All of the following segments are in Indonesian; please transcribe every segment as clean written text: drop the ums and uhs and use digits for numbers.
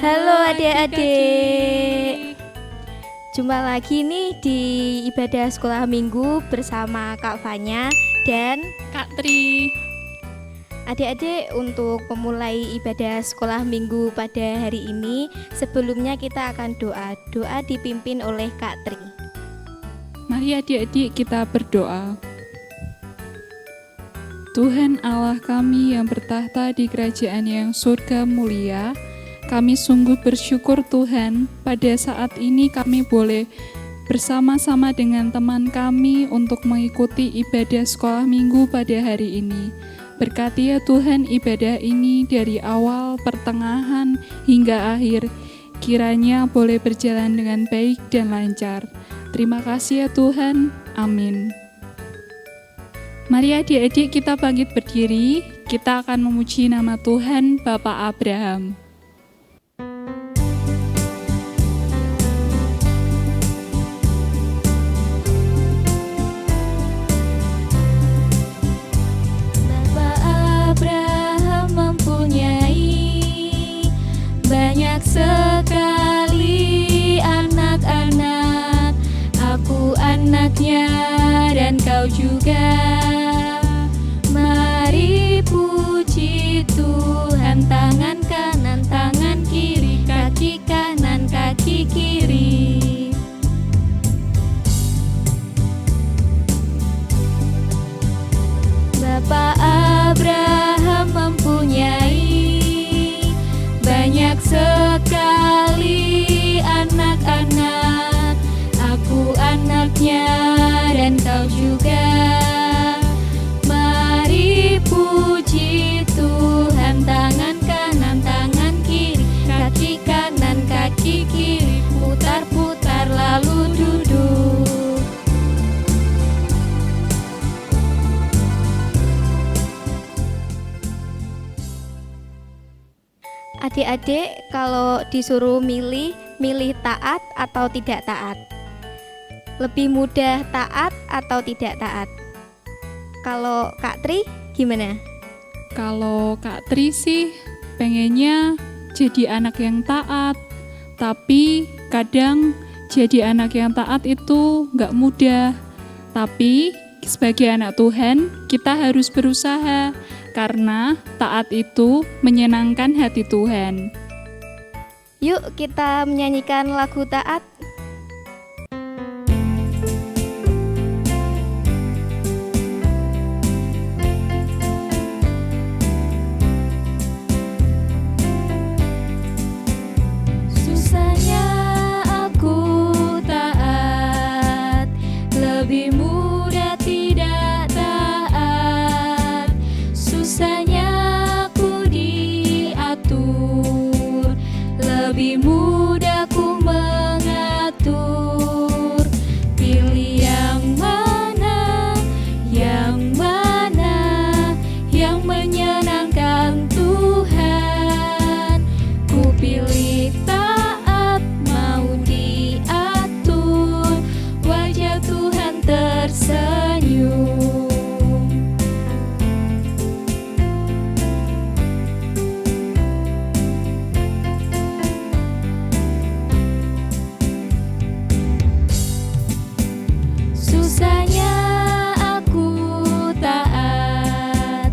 Halo adik-adik. Jumpa lagi nih di ibadah sekolah minggu bersama Kak Fanya dan Kak Tri. Adik-adik, untuk memulai ibadah sekolah minggu pada hari ini, sebelumnya kita akan doa. Doa dipimpin oleh Kak Tri. Mari adik-adik kita berdoa. Tuhan Allah kami yang bertahta di kerajaan yang surga mulia, kami sungguh bersyukur Tuhan, pada saat ini kami boleh bersama-sama dengan teman kami untuk mengikuti ibadah sekolah minggu pada hari ini. Berkati ya Tuhan ibadah ini dari awal, pertengahan, hingga akhir, kiranya boleh berjalan dengan baik dan lancar. Terima kasih ya Tuhan, amin. Mari adik-adik kita bangkit berdiri, kita akan memuji nama Tuhan Bapa Abraham. Bapa Abraham mempunyai banyak sekali anak-anak, aku anaknya dan kau juga. Mari puji Tuhan, tangan kanan, tangan kiri, kaki kanan, kaki kiri. Bapa Abraham mempunyai banyak sekali anak-anak, aku anaknya dan kau juga. Mari puji Tuhan, tangan kanan, tangan kiri, kaki kanan, kaki kiri, putar-putar lalu duduk. Adik-adik, kalau disuruh milih taat atau tidak taat? Lebih mudah taat atau tidak taat? Kalau Kak Tri gimana? Kalau Kak Tri sih pengennya jadi anak yang taat, tapi kadang jadi anak yang taat itu nggak mudah. Tapi sebagai anak Tuhan kita harus berusaha, karena taat itu menyenangkan hati Tuhan. Yuk kita menyanyikan lagu taat. Susahnya aku taat, lebih mudah tidak taat. Susahnya aku diatur, lebih mudah ku mengatur. Pilih yang mana yang menyenangkan Tuhan. Ku pilih taat, mau diatur, wajah Tuhan tersenyum. Susahnya aku taat,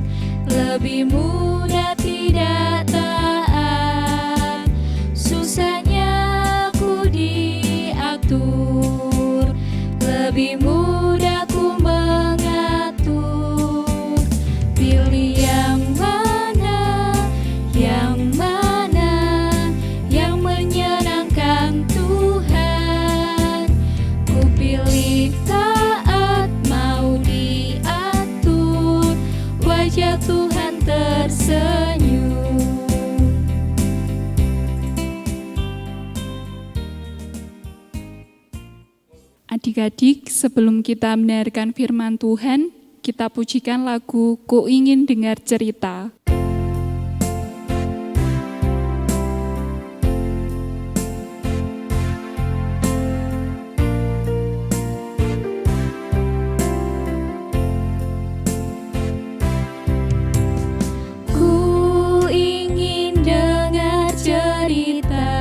lebih mudah tidak taat. Susahnya aku diatur, lebih mudah ku mengatur. Pilih yang mana yang menyenangkan Tuhan. Ku pilih taat, mau diatur, wajah Tuhan tersenyum. Adik-adik, sebelum kita mendengarkan firman Tuhan, kita pujikan lagu Ku Ingin Dengar Cerita. Ku ingin dengar cerita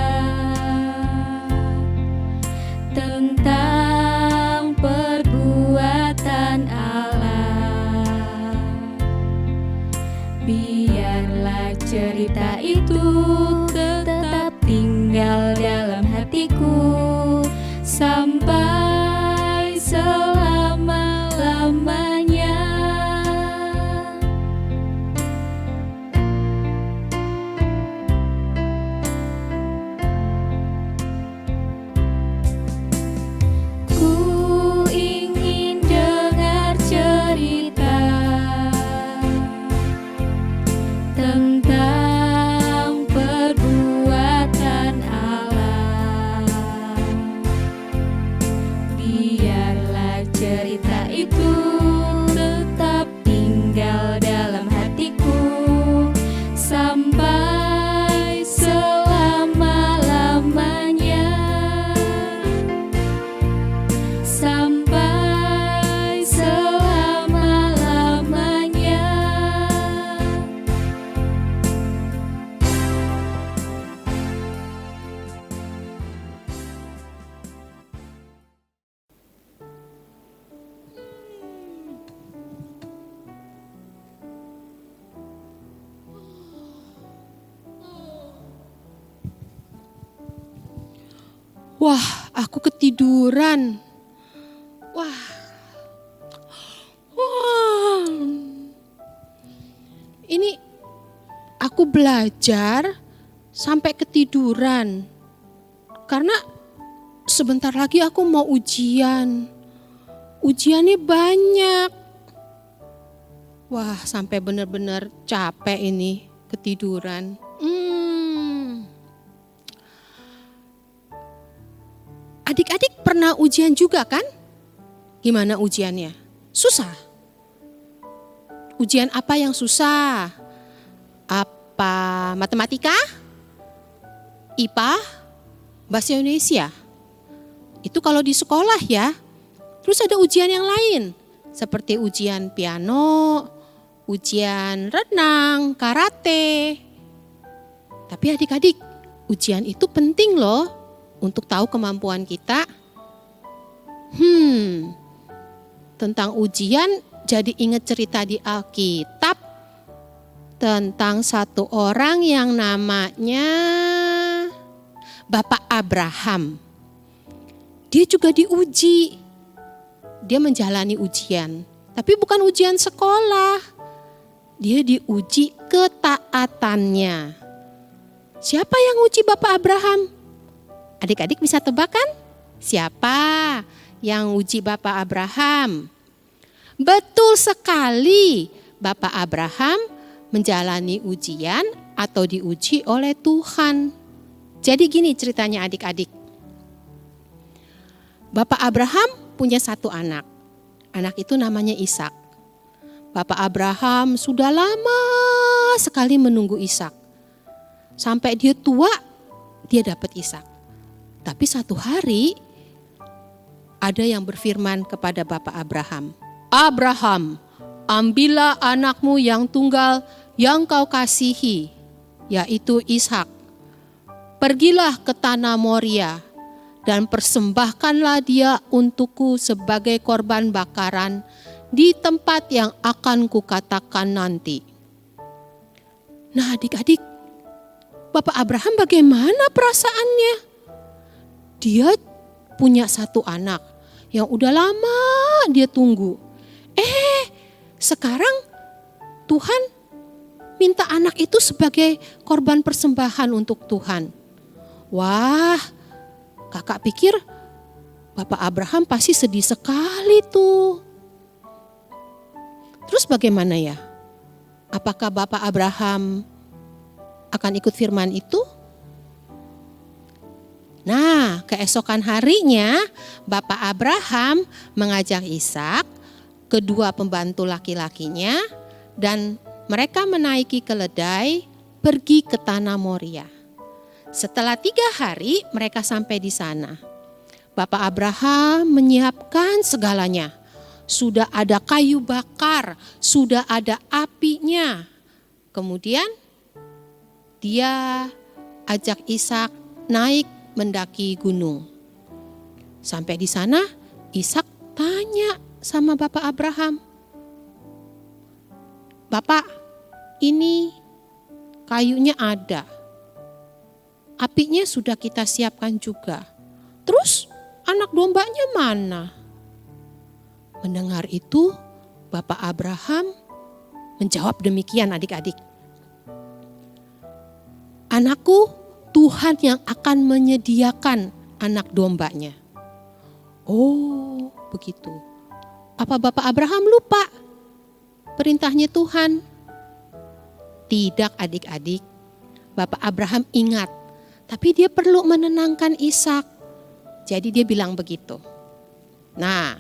Wah, aku ketiduran. Wah. Ini aku belajar sampai ketiduran. Karena sebentar lagi aku mau ujian. Ujiannya banyak. Wah, sampai benar-benar capek ini, ketiduran. Adik-adik pernah ujian juga kan? Gimana ujiannya? Susah? Ujian apa yang susah? Apa matematika? IPA? Bahasa Indonesia? Itu kalau di sekolah ya. Terus ada ujian yang lain, seperti ujian piano, ujian renang, karate. Tapi adik-adik, ujian itu penting loh untuk tahu kemampuan kita. Tentang ujian jadi ingat cerita di Alkitab tentang satu orang yang namanya Bapak Abraham. Dia juga diuji. Dia menjalani ujian, tapi bukan ujian sekolah. Dia diuji ketaatannya. Siapa yang uji Bapak Abraham? Adik-adik bisa tebak kan? Siapa yang uji Bapak Abraham? Betul sekali, Bapak Abraham menjalani ujian atau diuji oleh Tuhan. Jadi gini ceritanya adik-adik. Bapak Abraham punya satu anak. Anak itu namanya Ishak. Bapak Abraham sudah lama sekali menunggu Ishak. Sampai dia tua, dia dapat Ishak. Tapi satu hari ada yang berfirman kepada Bapak Abraham. Abraham, ambillah anakmu yang tunggal yang kau kasihi, yaitu Ishak. Pergilah ke tanah Moria dan persembahkanlah dia untukku sebagai korban bakaran di tempat yang akan kukatakan nanti. Nah adik-adik, Bapak Abraham bagaimana perasaannya? Dia punya satu anak yang udah lama dia tunggu. Sekarang Tuhan minta anak itu sebagai korban persembahan untuk Tuhan. Wah, kakak pikir Bapak Abraham pasti sedih sekali tuh. Terus bagaimana ya? Apakah Bapak Abraham akan ikut firman itu? Nah, keesokan harinya Bapak Abraham mengajak Ishak, kedua pembantu laki-lakinya, dan mereka menaiki keledai pergi ke tanah Moria. Setelah 3 hari mereka sampai di sana. Bapak Abraham menyiapkan segalanya. Sudah ada kayu bakar, sudah ada apinya. Kemudian dia ajak Ishak naik mendaki gunung. Sampai di sana Ishak tanya sama Bapak Abraham. Bapak, ini kayunya ada. Apinya sudah kita siapkan juga. Terus anak dombanya mana? Mendengar itu, Bapak Abraham menjawab demikian adik-adik. Anakku, Tuhan yang akan menyediakan anak dombanya. Oh, begitu. Apa Bapak Abraham lupa perintahnya Tuhan? Tidak adik-adik. Bapak Abraham ingat. Tapi dia perlu menenangkan Ishak. Jadi dia bilang begitu. Nah,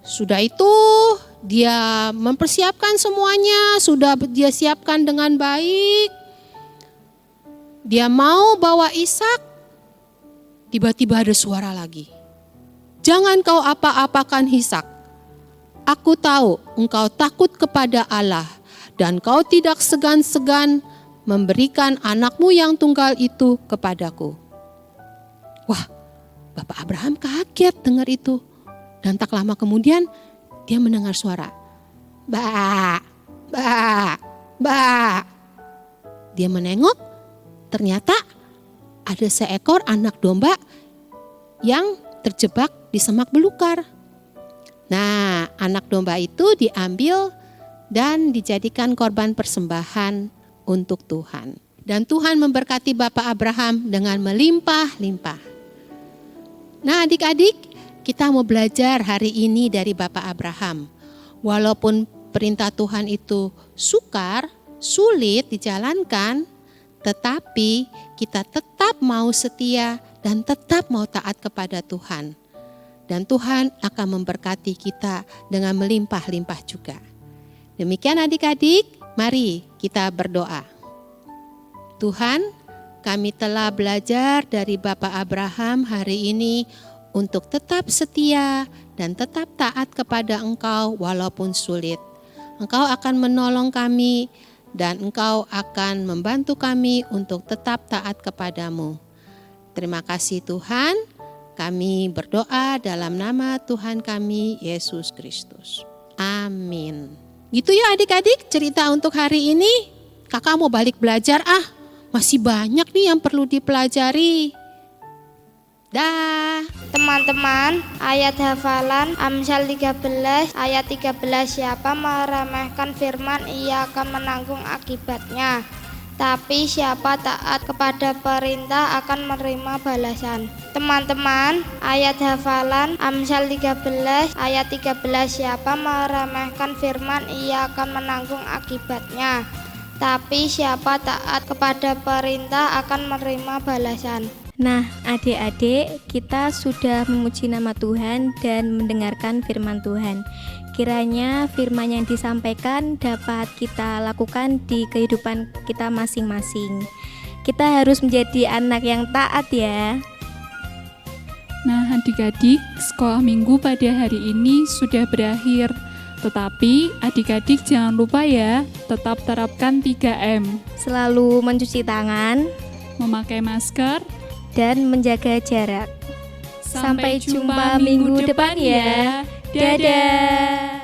sudah itu dia mempersiapkan semuanya. Sudah dia siapkan dengan baik. Dia mau bawa Ishak. Tiba-tiba ada suara lagi. Jangan kau apa-apakan Ishak. Aku tahu engkau takut kepada Allah. Dan kau tidak segan-segan memberikan anakmu yang tunggal itu kepadaku. Wah, Bapak Abraham kaget dengar itu. Dan tak lama kemudian dia mendengar suara. Ba, ba, ba. Dia menengok, ternyata ada seekor anak domba yang terjebak di semak belukar. Nah, anak domba itu diambil dan dijadikan korban persembahan untuk Tuhan. Dan Tuhan memberkati Bapak Abraham dengan melimpah-limpah. Nah, adik-adik, kita mau belajar hari ini dari Bapak Abraham. Walaupun perintah Tuhan itu sukar, sulit dijalankan, tetapi kita tetap mau setia dan tetap mau taat kepada Tuhan. Dan Tuhan akan memberkati kita dengan melimpah-limpah juga. Demikian adik-adik, mari kita berdoa. Tuhan, kami telah belajar dari Bapak Abraham hari ini untuk tetap setia dan tetap taat kepada Engkau walaupun sulit. Engkau akan menolong kami dan Engkau akan membantu kami untuk tetap taat kepadamu. Terima kasih Tuhan, kami berdoa dalam nama Tuhan kami, Yesus Kristus. Amin. Gitu ya adik-adik cerita untuk hari ini. Kakak mau balik belajar masih banyak nih yang perlu dipelajari. Dah. Teman-teman, ayat hafalan Amsal 13 ayat 13, siapa meremehkan firman ia akan menanggung akibatnya. Tapi siapa taat kepada perintah akan menerima balasan. Teman-teman, ayat hafalan Amsal 13 ayat 13, siapa meremehkan firman ia akan menanggung akibatnya. Tapi siapa taat kepada perintah akan menerima balasan. Nah, adik-adik, kita sudah memuji nama Tuhan dan mendengarkan firman Tuhan. Kiranya firman yang disampaikan dapat kita lakukan di kehidupan kita masing-masing. Kita harus menjadi anak yang taat ya. Nah, adik-adik, sekolah minggu pada hari ini sudah berakhir. Tetapi adik-adik jangan lupa ya, tetap terapkan 3M. Selalu mencuci tangan, Memakai masker, dan menjaga jarak. Sampai jumpa minggu depan ya. Dadah.